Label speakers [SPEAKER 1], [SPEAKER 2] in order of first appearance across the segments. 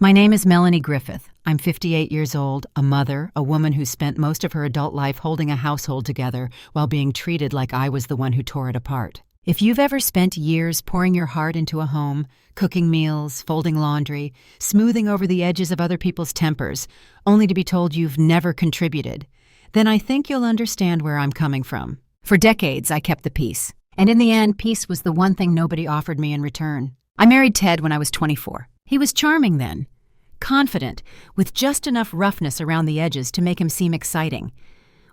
[SPEAKER 1] My name is Melanie Griffith. I'm 58 years old, a mother, a woman who spent most of her adult life holding a household together while being treated like I was the one who tore it apart. If you've ever spent years pouring your heart into a home, cooking meals, folding laundry, smoothing over the edges of other people's tempers, only to be told you've never contributed, then I think you'll understand where I'm coming from. For decades, I kept the peace. And in the end, peace was the one thing nobody offered me in return. I married Ted when I was 24. He was charming then, confident, with just enough roughness around the edges to make him seem exciting.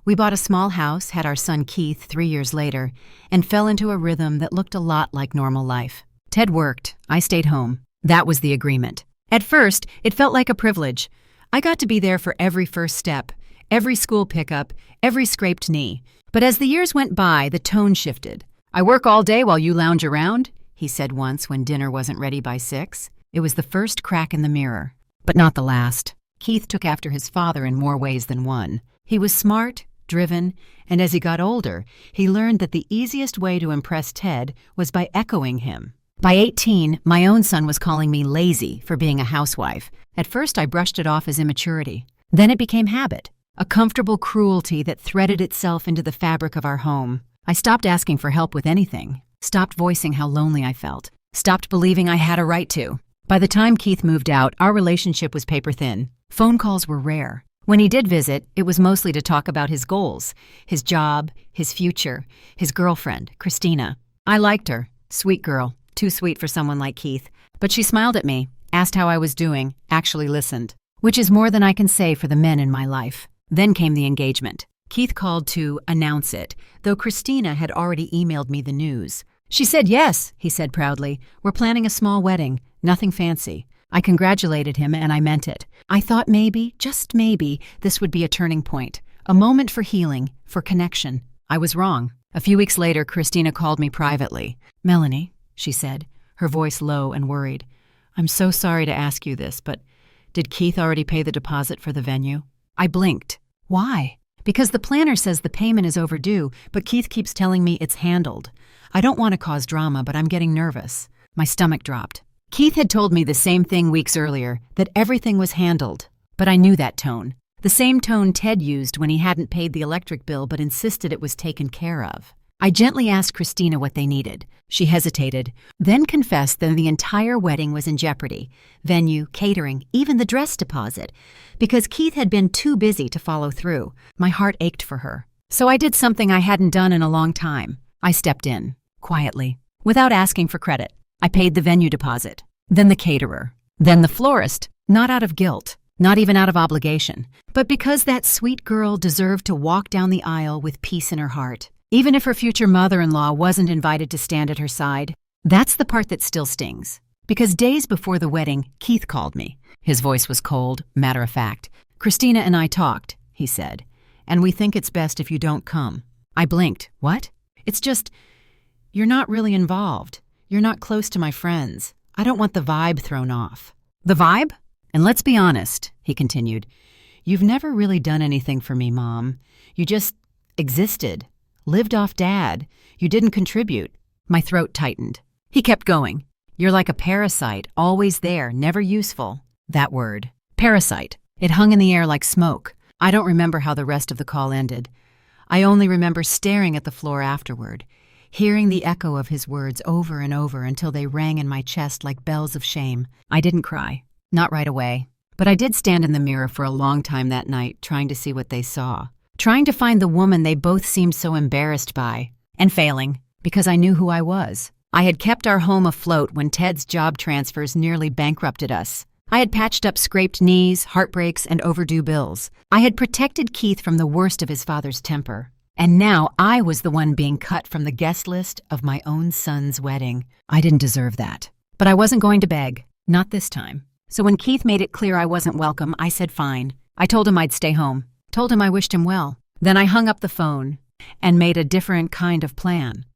[SPEAKER 1] We bought a small house, had our son Keith 3 years later, and fell into a rhythm that looked a lot like normal life. Ted worked. I stayed home. That was the agreement. At first, it felt like a privilege. I got to be there for every first step, every school pickup, every scraped knee. But as the years went by, the tone shifted. "I work all day while you lounge around," he said once when dinner wasn't ready by 6. It was the first crack in the mirror, but not the last. Keith took after his father in more ways than one. He was smart, driven, and as he got older, he learned that the easiest way to impress Ted was by echoing him. By 18, my own son was calling me lazy for being a housewife. At first, I brushed it off as immaturity. Then it became habit, a comfortable cruelty that threaded itself into the fabric of our home. I stopped asking for help with anything, stopped voicing how lonely I felt, stopped believing I had a right to. By the time Keith moved out, our relationship was paper thin. Phone calls were rare. When he did visit, it was mostly to talk about his goals, his job, his future, his girlfriend, Christina. I liked her. Sweet girl. Too sweet for someone like Keith. But she smiled at me, asked how I was doing, actually listened. Which is more than I can say for the men in my life. Then came the engagement. Keith called to announce it, though Christina had already emailed me the news. "She said yes," he said proudly. "We're planning a small wedding, nothing fancy." I congratulated him, and I meant it. I thought maybe, just maybe, this would be a turning point, a moment for healing, for connection. I was wrong. A few weeks later, Christina called me privately. "Melanie," she said, her voice low and worried, "I'm so sorry to ask you this, but did Keith already pay the deposit for the venue?" I blinked. "Why?" "Because the planner says the payment is overdue, but Keith keeps telling me it's handled. I don't want to cause drama, but I'm getting nervous." My stomach dropped. Keith had told me the same thing weeks earlier, that everything was handled. But I knew that tone. The same tone Ted used when he hadn't paid the electric bill but insisted it was taken care of. I gently asked Christina what they needed. She hesitated, then confessed that the entire wedding was in jeopardy. Venue, catering, even the dress deposit. Because Keith had been too busy to follow through. My heart ached for her. So I did something I hadn't done in a long time. I stepped in, quietly, without asking for credit. I paid the venue deposit, then the caterer, then the florist, not out of guilt, not even out of obligation, but because that sweet girl deserved to walk down the aisle with peace in her heart, even if her future mother-in-law wasn't invited to stand at her side. That's the part that still stings. Because days before the wedding, Keith called me. His voice was cold, matter-of-fact. "Christina and I talked," he said, "and we think it's best if you don't come." I blinked. "What?" "It's just, you're not really involved. You're not close to my friends. I don't want the vibe thrown off." "The vibe? And let's be honest," he continued. "You've never really done anything for me, Mom. You just existed, lived off Dad. You didn't contribute." My throat tightened. He kept going. "You're like a parasite, always there, never useful." That word. Parasite. It hung in the air like smoke. I don't remember how the rest of the call ended. I only remember staring at the floor afterward, hearing the echo of his words over and over until they rang in my chest like bells of shame. I didn't cry. Not right away. But I did stand in the mirror for a long time that night, trying to see what they saw. Trying to find the woman they both seemed so embarrassed by. And failing, because I knew who I was. I had kept our home afloat when Ted's job transfers nearly bankrupted us. I had patched up scraped knees, heartbreaks, and overdue bills. I had protected Keith from the worst of his father's temper. And now I was the one being cut from the guest list of my own son's wedding. I didn't deserve that. But I wasn't going to beg. Not this time. So when Keith made it clear I wasn't welcome, I said fine. I told him I'd stay home. Told him I wished him well. Then I hung up the phone and made a different kind of plan.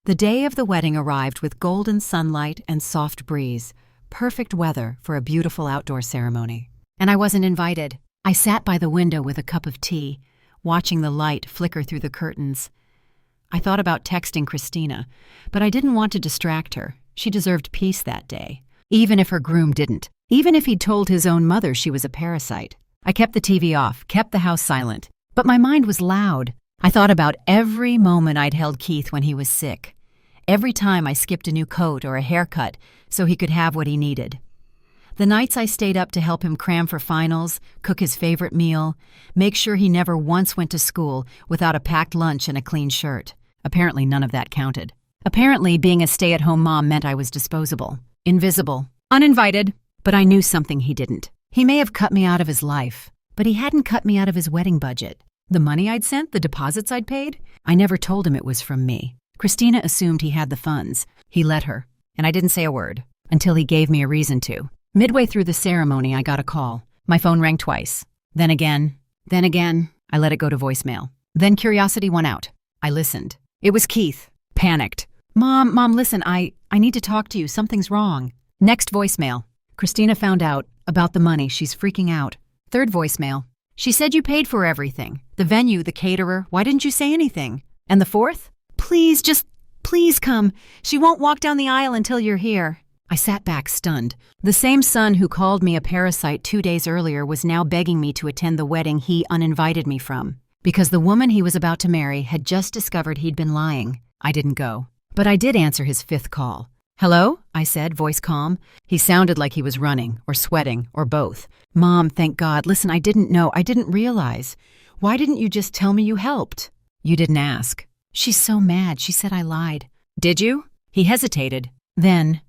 [SPEAKER 1] The day of the wedding arrived with golden sunlight and soft breeze. Perfect weather for a beautiful outdoor ceremony. And I wasn't invited. I sat by the window with a cup of tea, watching the light flicker through the curtains. I thought about texting Christina, but I didn't want to distract her. She deserved peace that day, even if her groom didn't. even if he'd told his own mother she was a parasite. I kept the TV off, kept the house silent, but my mind was loud. I thought about every moment I'd held Keith when he was sick. Every time I skipped a new coat or a haircut so he could have what he needed. The nights I stayed up to help him cram for finals, cook his favorite meal, make sure he never once went to school without a packed lunch and a clean shirt. Apparently none of that counted. Apparently being a stay-at-home mom meant I was disposable, invisible, uninvited, but I knew something he didn't. He may have cut me out of his life, but he hadn't cut me out of his wedding budget. The money I'd sent, the deposits I'd paid, I never told him it was from me. Christina assumed he had the funds. He let her, and I didn't say a word, until he gave me a reason to. Midway through the ceremony, I got a call. My phone rang twice. Then again. I let it go to voicemail. Then curiosity won out. I listened. It was Keith. Panicked. Mom, listen, I need to talk to you. Something's wrong. Next voicemail. Christina found out about the money. She's freaking out. Third voicemail. She said you paid for everything. The venue, the caterer. Why didn't you say anything? And the fourth? Please come. She won't walk down the aisle until you're here. I sat back stunned. The same son who called me a parasite 2 days earlier was now begging me to attend the wedding he uninvited me from. Because the woman he was about to marry had just discovered he'd been lying. I didn't go. But I did answer his fifth call. Hello? I said, voice calm. He sounded like he was running, or sweating, or both. Mom, thank God. Listen, I didn't know. I didn't realize. Why didn't you just tell me you helped? You didn't ask. She's so mad. She said I lied. Did you? He hesitated. Then,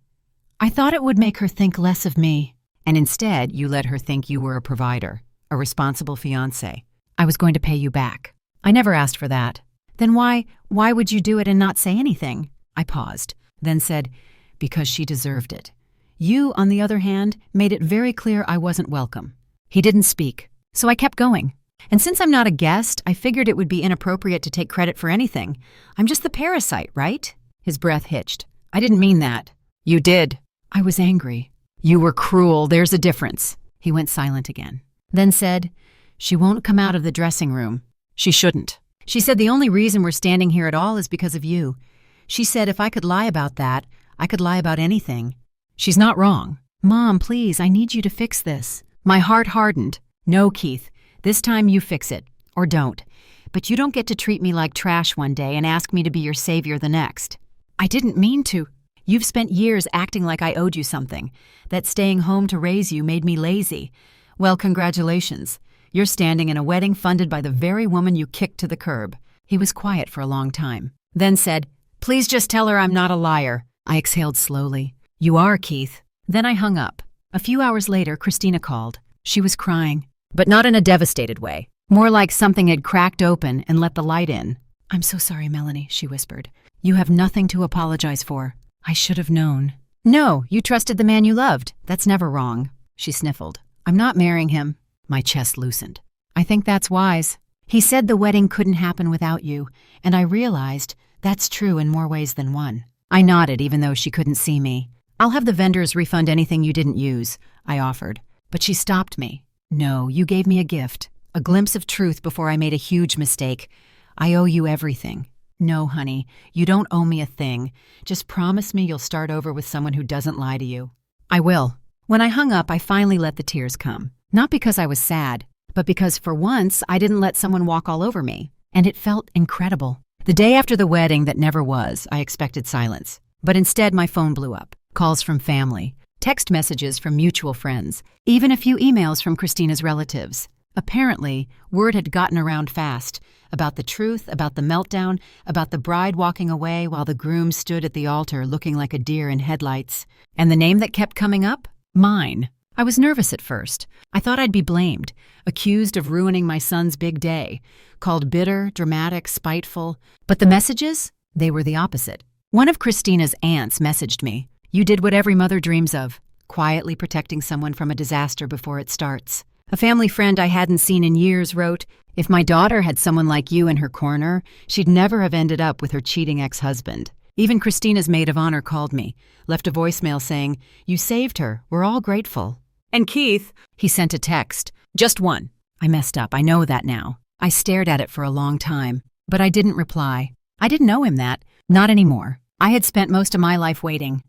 [SPEAKER 1] I thought it would make her think less of me. And instead, you let her think you were a provider, a responsible fiancé. I was going to pay you back. I never asked for that. Then why would you do it and not say anything? I paused, then said, because she deserved it. You, on the other hand, made it very clear I wasn't welcome. He didn't speak, so I kept going. And since I'm not a guest, I figured it would be inappropriate to take credit for anything. I'm just the parasite, right? His breath hitched. I didn't mean that. You did. I was angry. You were cruel. There's a difference. He went silent again. Then said, she won't come out of the dressing room. She shouldn't. She said the only reason we're standing here at all is because of you. She said if I could lie about that, I could lie about anything. She's not wrong. Mom, please, I need you to fix this. My heart hardened. No, Keith. This time you fix it. Or don't. But you don't get to treat me like trash one day and ask me to be your savior the next. I didn't mean to. You've spent years acting like I owed you something. That staying home to raise you made me lazy. Well, congratulations. You're standing in a wedding funded by the very woman you kicked to the curb. He was quiet for a long time. Then said, please just tell her I'm not a liar. I exhaled slowly. You are, Keith. Then I hung up. A few hours later, Christina called. She was crying, but not in a devastated way. More like something had cracked open and let the light in. I'm so sorry, Melanie, she whispered. You have nothing to apologize for. I should have known. No, you trusted the man you loved. That's never wrong. She sniffled. I'm not marrying him. My chest loosened. I think that's wise. He said the wedding couldn't happen without you, and I realized that's true in more ways than one. I nodded even though she couldn't see me. I'll have the vendors refund anything you didn't use, I offered. But she stopped me. No, you gave me a gift, a glimpse of truth before I made a huge mistake. I owe you everything. No, honey, you don't owe me a thing. Just promise me you'll start over with someone who doesn't lie to you. I will. When I hung up, I finally let the tears come. Not because I was sad, but because for once I didn't let someone walk all over me. And it felt incredible. The day after the wedding that never was, I expected silence. But instead, my phone blew up. Calls from family, text messages from mutual friends, even a few emails from Christina's relatives. Apparently, word had gotten around fast about the truth, about the meltdown, about the bride walking away while the groom stood at the altar looking like a deer in headlights. And the name that kept coming up? Mine. I was nervous at first. I thought I'd be blamed, accused of ruining my son's big day, called bitter, dramatic, spiteful. But the messages? They were the opposite. One of Christina's aunts messaged me. You did what every mother dreams of, quietly protecting someone from a disaster before it starts. A family friend I hadn't seen in years wrote, if my daughter had someone like you in her corner, she'd never have ended up with her cheating ex-husband. Even Christina's maid of honor called me, left a voicemail saying, you saved her, we're all grateful. And Keith, he sent a text, just one. I messed up, I know that now. I stared at it for a long time, but I didn't reply. I didn't know him that, not anymore. I had spent most of my life waiting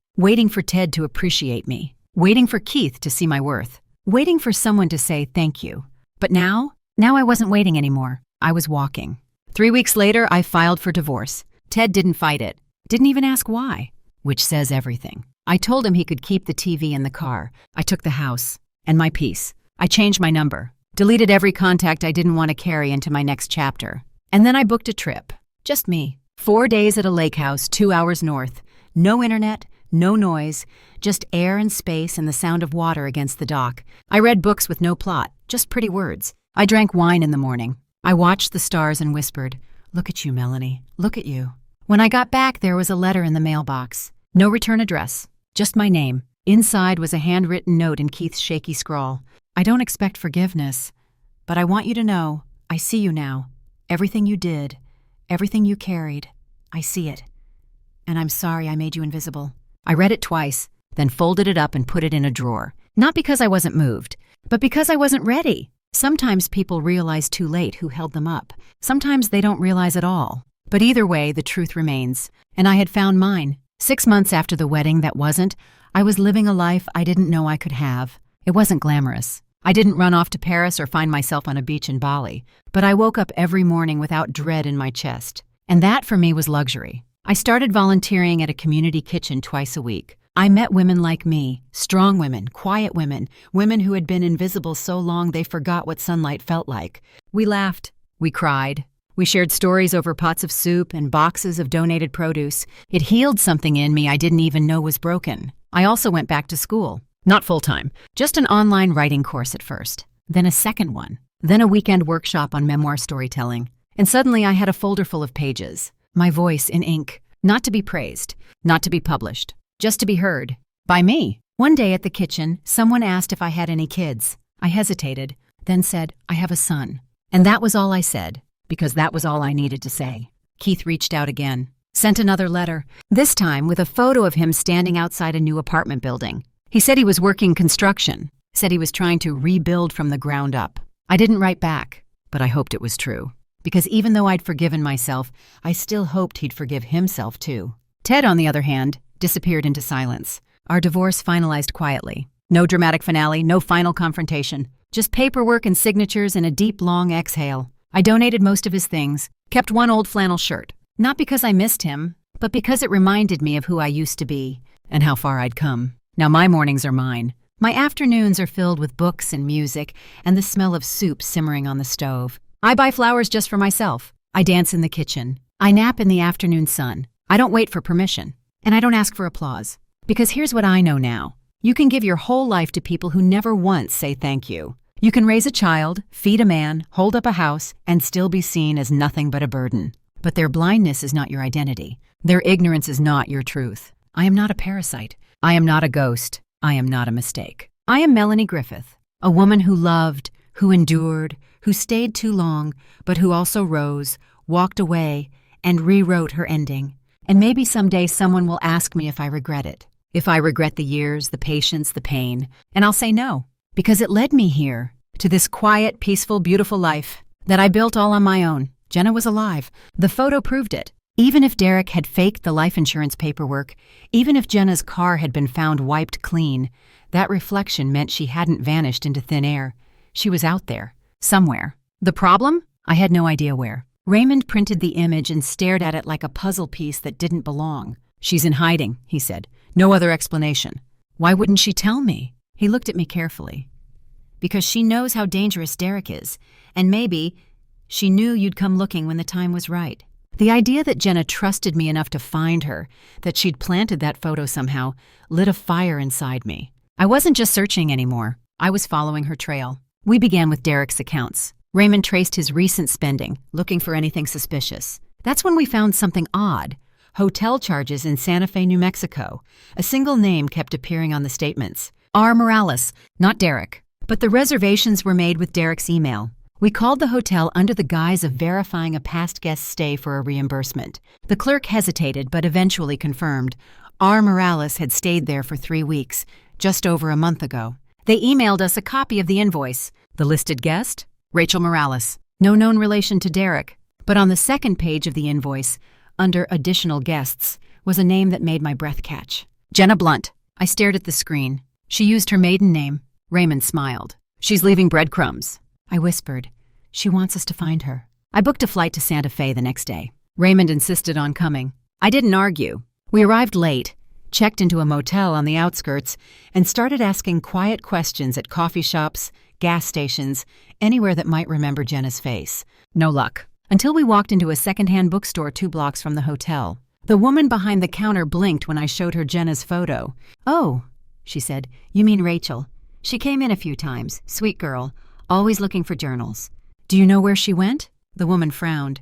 [SPEAKER 1] for Ted to appreciate me. waiting for Keith to see my worth, waiting for someone to say thank you. But now I wasn't waiting anymore. I was walking. 3 weeks later, I filed for divorce. Ted didn't fight it, didn't even ask why, which says everything. I told him he could keep the TV in the car. I took the house and my peace. I changed my number, deleted every contact I didn't want to carry into my next chapter. And then I booked a trip. Just me. 4 days at a lake house 2 hours north. No internet, no noise, just air and space and the sound of water against the dock. I read books with no plot, just pretty words. I drank wine in the morning. I watched the stars and whispered, "Look at you, Melanie, look at you." When I got back, there was a letter in the mailbox. No return address, just my name. Inside was a handwritten note in Keith's shaky scrawl. "I don't expect forgiveness, but I want you to know, I see you now. Everything you did, everything you carried, I see it. And I'm sorry I made you invisible." I read it twice, then folded it up and put it in a drawer. Not because I wasn't moved, but because I wasn't ready. Sometimes people realize too late who held them up. Sometimes they don't realize at all. But either way, the truth remains. And I had found mine. 6 months after the wedding that wasn't, I was living a life I didn't know I could have. It wasn't glamorous. I didn't run off to Paris or find myself on a beach in Bali. But I woke up every morning without dread in my chest. And that for me was luxury. I started volunteering at a community kitchen twice a week. I met women like me, strong women, quiet women, women who had been invisible so long they forgot what sunlight felt like. We laughed, we cried, we shared stories over pots of soup and boxes of donated produce. It healed something in me I didn't even know was broken. I also went back to school, not full-time, just an online writing course at first, then a second one, then a weekend workshop on memoir storytelling. And suddenly I had a folder full of pages, my voice in ink, not to be praised, not to be published. Just to be heard. By me. One day at the kitchen, someone asked if I had any kids. I hesitated, then said, "I have a son." And that was all I said, because that was all I needed to say. Keith reached out again, sent another letter, this time with a photo of him standing outside a new apartment building. He said he was working construction, said he was trying to rebuild from the ground up. I didn't write back, but I hoped it was true. Because even though I'd forgiven myself, I still hoped he'd forgive himself too. Ted, on the other hand, disappeared into silence. Our divorce finalized quietly. No dramatic finale, no final confrontation. Just paperwork and signatures and a deep, long exhale. I donated most of his things, kept one old flannel shirt. Not because I missed him, but because it reminded me of who I used to be and how far I'd come. Now my mornings are mine. My afternoons are filled with books and music and the smell of soup simmering on the stove. I buy flowers just for myself. I dance in the kitchen. I nap in the afternoon sun. I don't wait for permission. And I don't ask for applause. Because here's what I know now. You can give your whole life to people who never once say thank you. You can raise a child, feed a man, hold up a house, and still be seen as nothing but a burden. But their blindness is not your identity. Their ignorance is not your truth. I am not a parasite. I am not a ghost. I am not a mistake. I am Melanie Griffith, a woman who loved, who endured, who stayed too long, but who also rose, walked away, and rewrote her ending. And maybe someday someone will ask me if I regret it. If I regret the years, the patience, the pain. And I'll say no, because it led me here, to this quiet, peaceful, beautiful life that I built all on my own. Jenna was alive. The photo proved it. Even if Derek had faked the life insurance paperwork, even if Jenna's car had been found wiped clean, that reflection meant she hadn't vanished into thin air. She was out there, somewhere. The problem? I had no idea where. Raymond printed the image and stared at it like a puzzle piece that didn't belong. "She's in hiding," he said. "No other explanation." "Why wouldn't she tell me?" He looked at me carefully. "Because she knows how dangerous Derek is, and maybe she knew you'd come looking when the time was right." The idea that Jenna trusted me enough to find her, that she'd planted that photo somehow, lit a fire inside me. I wasn't just searching anymore. I was following her trail. We began with Derek's accounts. Raymond traced his recent spending, looking for anything suspicious. That's when we found something odd. Hotel charges in Santa Fe, New Mexico. A single name kept appearing on the statements. R. Morales, not Derek. But the reservations were made with Derek's email. We called the hotel under the guise of verifying a past guest's stay for a reimbursement. The clerk hesitated but eventually confirmed. R. Morales had stayed there for 3 weeks, just over a month ago. They emailed us a copy of the invoice. The listed guest? Rachel Morales. No known relation to Derek. But on the second page of the invoice, under additional guests, was a name that made my breath catch. Jenna Blunt. I stared at the screen. She used her maiden name. Raymond smiled. She's leaving breadcrumbs. I whispered. She wants us to find her. I booked a flight to Santa Fe the next day. Raymond insisted on coming. I didn't argue. We arrived late, checked into a motel on the outskirts, and started asking quiet questions at coffee shops, gas stations, anywhere that might remember Jenna's face. No luck. Until we walked into a secondhand bookstore 2 blocks from the hotel. The woman behind the counter blinked when I showed her Jenna's photo. "Oh," she said, "you mean Rachel. She came in a few times. Sweet girl. Always looking for journals." "Do you know where she went?" The woman frowned.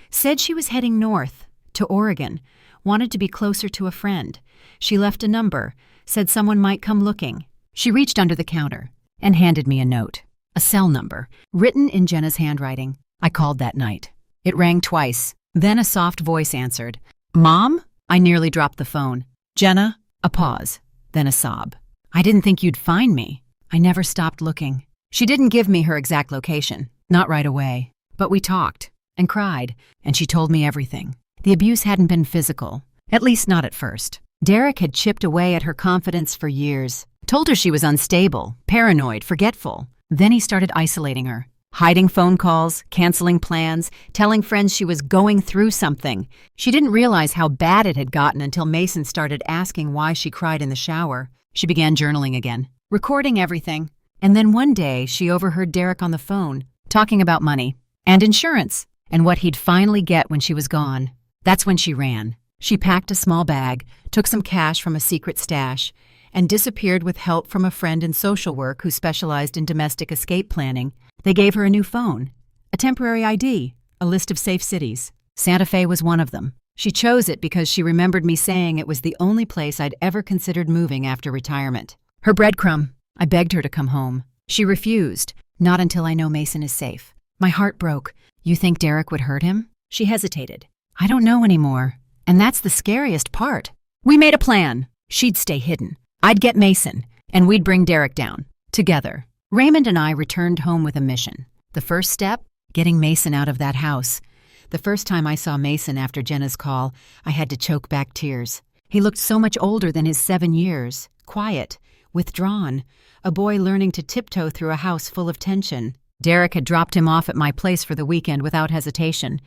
[SPEAKER 1] "Said she was heading north, to Oregon. Wanted to be closer to a friend. She left a number. Said someone might come looking." She reached under the counter and handed me a note. A cell number, written in Jenna's handwriting. I called that night. It rang twice. Then a soft voice answered. "Mom?" I nearly dropped the phone. "Jenna?" A pause, then a sob. "I didn't think you'd find me." I never stopped looking. She didn't give me her exact location, not right away. But we talked and cried, and she told me everything. The abuse hadn't been physical, at least not at first. Derek had chipped away at her confidence for years, told her she was unstable, paranoid, forgetful. Then he started isolating her, hiding phone calls, canceling plans, telling friends she was going through something. She didn't realize how bad it had gotten until Mason started asking why she cried in the shower. She began journaling again, recording everything. And then one day, she overheard Derek on the phone, talking about money and insurance and what he'd finally get when she was gone. That's when she ran. She packed a small bag, took some cash from a secret stash, and disappeared with help from a friend in social work who specialized in domestic escape planning. They gave her a new phone, a temporary ID, a list of safe cities. Santa Fe was one of them. She chose it because she remembered me saying it was the only place I'd ever considered moving after retirement. Her breadcrumb. I begged her to come home. She refused. "Not until I know Mason is safe." My heart broke. "You think Derek would hurt him?" She hesitated. "I don't know anymore. And that's the scariest part." We made a plan. She'd stay hidden. I'd get Mason, and we'd bring Derek down. Together. Raymond and I returned home with a mission. The first step? Getting Mason out of that house. The first time I saw Mason after Jenna's call, I had to choke back tears. He looked so much older than his 7 years. Quiet. Withdrawn. A boy learning to tiptoe through a house full of tension. Derek had dropped him off at my place for the weekend without hesitation.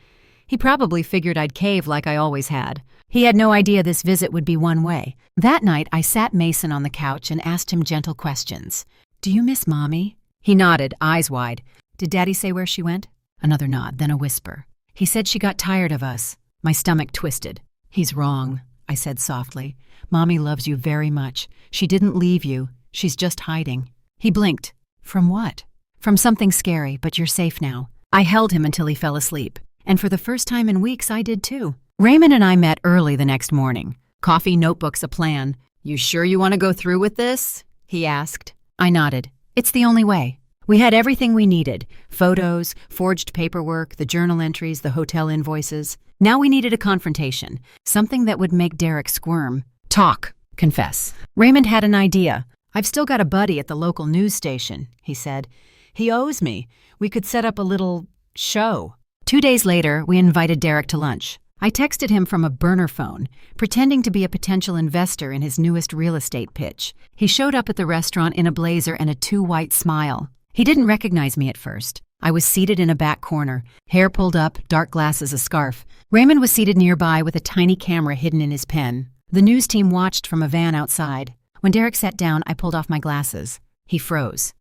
[SPEAKER 1] He probably figured I'd cave like I always had. He had no idea this visit would be one way. That night, I sat Mason on the couch and asked him gentle questions. "Do you miss Mommy?" He nodded, eyes wide. "Did Daddy say where she went?" Another nod, then a whisper. "He said she got tired of us." My stomach twisted. "He's wrong," I said softly. "Mommy loves you very much. She didn't leave you. She's just hiding." He blinked. "From what?" "From something scary, but you're safe now." I held him until he fell asleep. And for the first time in weeks, I did too. Raymond and I met early the next morning. Coffee, notebooks, a plan. "You sure you want to go through with this?" he asked. I nodded. "It's the only way." We had everything we needed. Photos, forged paperwork, the journal entries, the hotel invoices. Now we needed a confrontation. Something that would make Derek squirm. Talk. Confess. Raymond had an idea. "I've still got a buddy at the local news station," he said. "He owes me. We could set up a little show." 2 days later, we invited Derek to lunch. I texted him from a burner phone, pretending to be a potential investor in his newest real estate pitch. He showed up at the restaurant in a blazer and a too white smile. He didn't recognize me at first. I was seated in a back corner, hair pulled up, dark glasses, a scarf. Raymond was seated nearby with a tiny camera hidden in his pen. The news team watched from a van outside. When Derek sat down, I pulled off my glasses. He froze.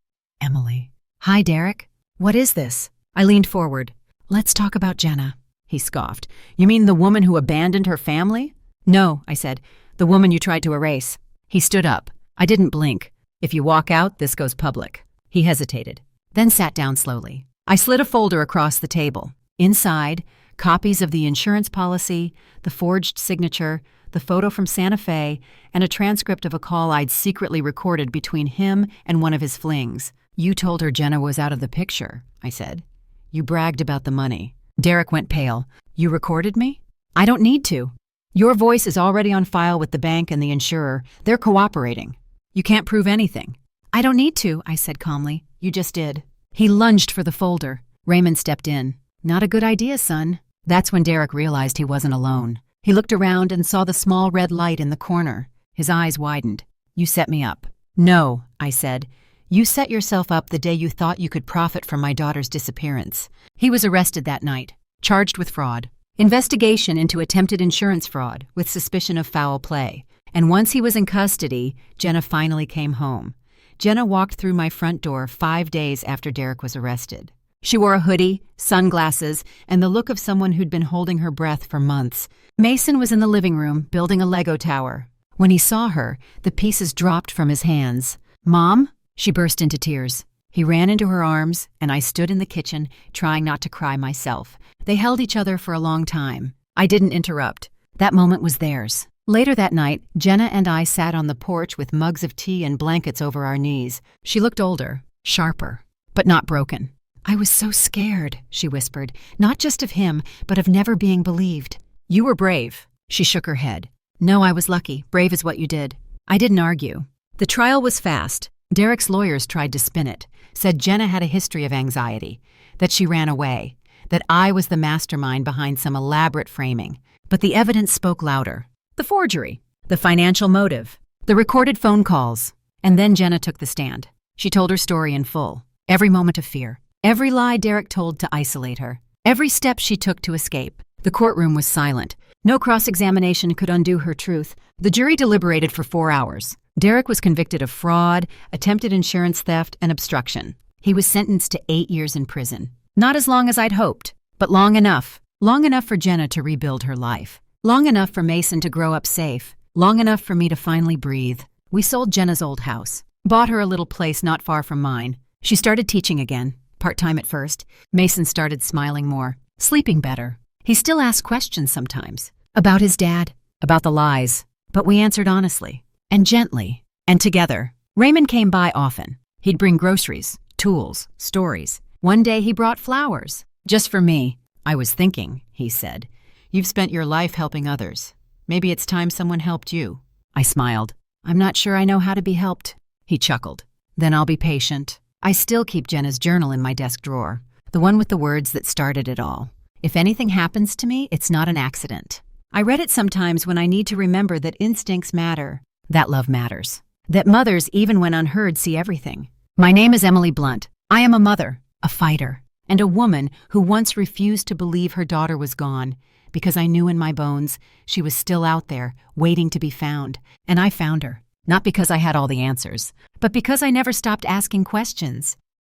[SPEAKER 1] "Emily." "Hi, Derek. What is this?" I leaned forward. "Let's talk about Jenna." He scoffed. "You mean the woman who abandoned her family?" "No," I said. "The woman you tried to erase." He stood up. I didn't blink. "If you walk out, this goes public." He hesitated, then sat down slowly. I slid a folder across the table. Inside, copies of the insurance policy, the forged signature, the photo from Santa Fe, and a transcript of a call I'd secretly recorded between him and one of his flings. "You told her Jenna was out of the picture," I said. "You bragged about the money." Derek went pale. "You recorded me?" "I don't need to. Your voice is already on file with the bank and the insurer. They're cooperating. You can't prove anything." "I don't need to," I said calmly. "You just did." He lunged for the folder. Raymond stepped in. "Not a good idea, son." That's when Derek realized he wasn't alone. He looked around and saw the small red light in the corner. His eyes widened. "You set me up." "No," I said. "You set yourself up the day you thought you could profit from my daughter's disappearance." He was arrested that night, charged with fraud, investigation into attempted insurance fraud with suspicion of foul play. And once he was in custody, Jenna finally came home. Jenna walked through my front door 5 days after Derek was arrested. She wore a hoodie, sunglasses, and the look of someone who'd been holding her breath for months. Mason was in the living room, building a Lego tower. When he saw her, the pieces dropped from his hands. "Mom?" She burst into tears. He ran into her arms, and I stood in the kitchen, trying not to cry myself. They held each other for a long time. I didn't interrupt. That moment was theirs. Later that night, Jenna and I sat on the porch with mugs of tea and blankets over our knees. She looked older, sharper, but not broken. "I was so scared," she whispered, "not just of him, but of never being believed." "You were brave." She shook her head. "No, I was lucky. Brave is what you did." I didn't argue. The trial was fast. Derek's lawyers tried to spin it, said Jenna had a history of anxiety, that she ran away, that I was the mastermind behind some elaborate framing. But the evidence spoke louder. The forgery, the financial motive, the recorded phone calls. And then Jenna took the stand. She told her story in full, every moment of fear, every lie Derek told to isolate her, every step she took to escape. The courtroom was silent. No cross-examination could undo her truth. The jury deliberated for 4 hours. Derek was convicted of fraud, attempted insurance theft, and obstruction. He was sentenced to 8 years in prison. Not as long as I'd hoped, but long enough. Long enough for Jenna to rebuild her life. Long enough for Mason to grow up safe. Long enough for me to finally breathe. We sold Jenna's old house, bought her a little place not far from mine. She started teaching again, part-time at first. Mason started smiling more, sleeping better. He still asked questions sometimes, about his dad, about the lies, but we answered honestly, and gently, and together. Raymond came by often. He'd bring groceries, tools, stories. One day he brought flowers, just for me. "I was thinking," he said, "you've spent your life helping others. Maybe it's time someone helped you." I smiled. "I'm not sure I know how to be helped." He chuckled. "Then I'll be patient." I still keep Jenna's journal in my desk drawer, the one with the words that started it all. If anything happens to me, it's not an accident. I read it sometimes when I need to remember that instincts matter, that love matters, that mothers, even when unheard, see everything. My name is Emily Blunt. I am a mother, a fighter, and a woman who once refused to believe her daughter was gone because I knew in my bones she was still out there, waiting to be found. And I found her, not because I had all the answers, but because I never stopped asking questions.